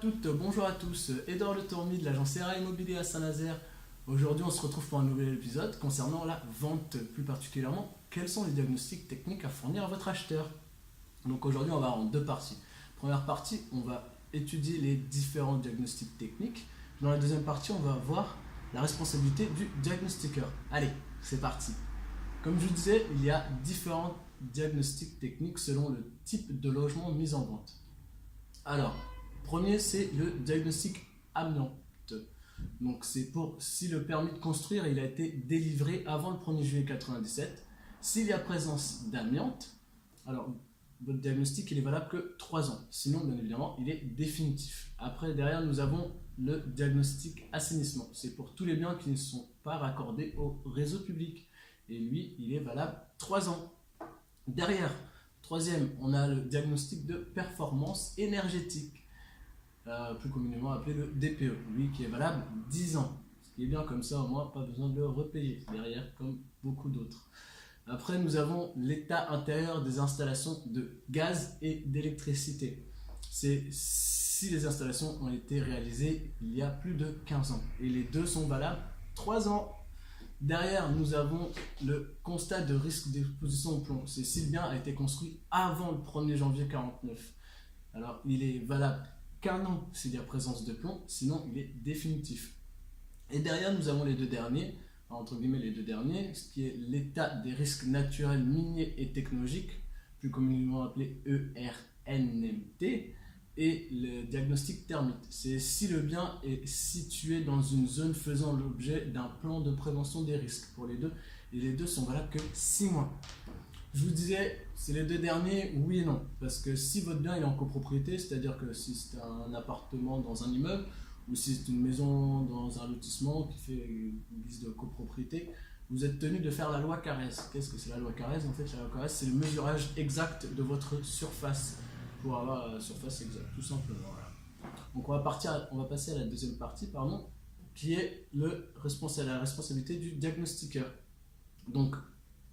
toutes, bonjour à tous, Edouard Le Tourmi de l'agence RA Immobilier à Saint-Nazaire. Aujourd'hui, on se retrouve pour un nouvel épisode concernant la vente, plus particulièrement, quels sont les diagnostics techniques à fournir à votre acheteur. Donc aujourd'hui, on va en deux parties. Première partie, on va étudier les différents diagnostics techniques. Dans la deuxième partie, on va voir la responsabilité du diagnostiqueur. Allez, c'est parti. Comme je vous disais, il y a différents diagnostics techniques selon le type de logement mis en vente. Alors, premier, c'est le diagnostic amiante. Donc, c'est pour si le permis de construire il a été délivré avant le 1er juillet 1997. S'il y a présence d'amiante, alors votre diagnostic il est valable que 3 ans. Sinon, bien évidemment, il est définitif. Après, derrière, nous avons le diagnostic assainissement. C'est pour tous les biens qui ne sont pas raccordés au réseau public. Et lui, il est valable 3 ans. Derrière, troisième, on a le diagnostic de performance énergétique, plus communément appelé le DPE, lui qui est valable 10 ans. Ce qui est bien comme ça, au moins, pas besoin de le repayer derrière comme beaucoup d'autres. Après, nous avons l'état intérieur des installations de gaz et d'électricité. C'est si les installations ont été réalisées il y a plus de 15 ans. Et les deux sont valables 3 ans. Derrière, nous avons le constat de risque d'exposition au plomb. C'est si le bien a été construit avant le 1er janvier 1949. Alors, il est valable qu'un an s'il y a présence de plomb, sinon il est définitif. Et derrière, nous avons les deux derniers, entre guillemets les deux derniers, ce qui est l'état des risques naturels miniers et technologiques, plus communément appelé ERNMT, et le diagnostic thermique. C'est si le bien est situé dans une zone faisant l'objet d'un plan de prévention des risques pour les deux, et les deux sont valables que 6 mois. Je vous disais, c'est les deux derniers, oui et non, parce que si votre bien est en copropriété, c'est-à-dire que si c'est un appartement dans un immeuble, ou si c'est une maison dans un lotissement qui fait une liste de copropriété, vous êtes tenu de faire la loi Carrez. Qu'est-ce que c'est la loi Carrez? En fait, la loi Carrez, c'est le mesurage exact de votre surface, pour avoir la surface exacte, tout simplement. Voilà. Donc on va passer à la deuxième partie, qui est la responsabilité du diagnostiqueur. Donc,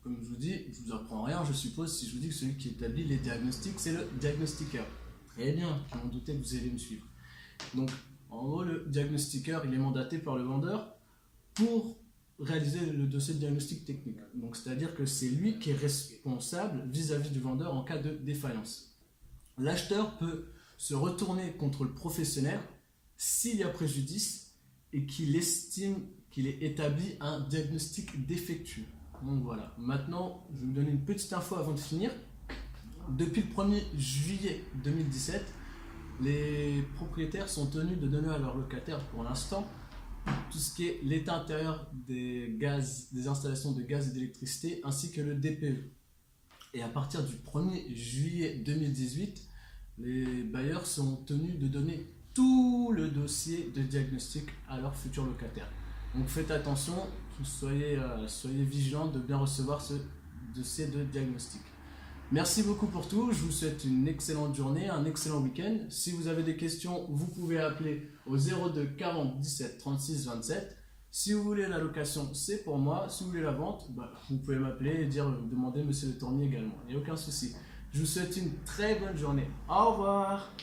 comme je vous dis, je vous apprends rien, je suppose, si je vous dis que celui qui établit les diagnostics, c'est le diagnostiqueur. Très bien, je m'en doutais que vous allez me suivre. Donc, en gros, le diagnostiqueur, il est mandaté par le vendeur pour réaliser le dossier de diagnostic technique. Donc, c'est-à-dire que c'est lui qui est responsable vis-à-vis du vendeur en cas de défaillance. L'acheteur peut se retourner contre le professionnel s'il y a préjudice et qu'il estime qu'il est établi un diagnostic défectueux. Donc voilà, maintenant je vais vous donner une petite info avant de finir. Depuis le 1er juillet 2017, les propriétaires sont tenus de donner à leurs locataires pour l'instant tout ce qui est l'état intérieur des installations de gaz et d'électricité ainsi que le DPE. Et à partir du 1er juillet 2018, les bailleurs sont tenus de donner tout le dossier de diagnostic à leurs futurs locataires. Donc faites attention, soyez vigilants de bien recevoir ce dossier de diagnostic. Merci beaucoup pour tout, je vous souhaite une excellente journée, un excellent week-end. Si vous avez des questions, vous pouvez appeler au 02 40 17 36 27. Si vous voulez la location, c'est pour moi. Si vous voulez la vente, vous pouvez m'appeler et demander Monsieur Le Tournier également. Il n'y a aucun souci. Je vous souhaite une très bonne journée. Au revoir.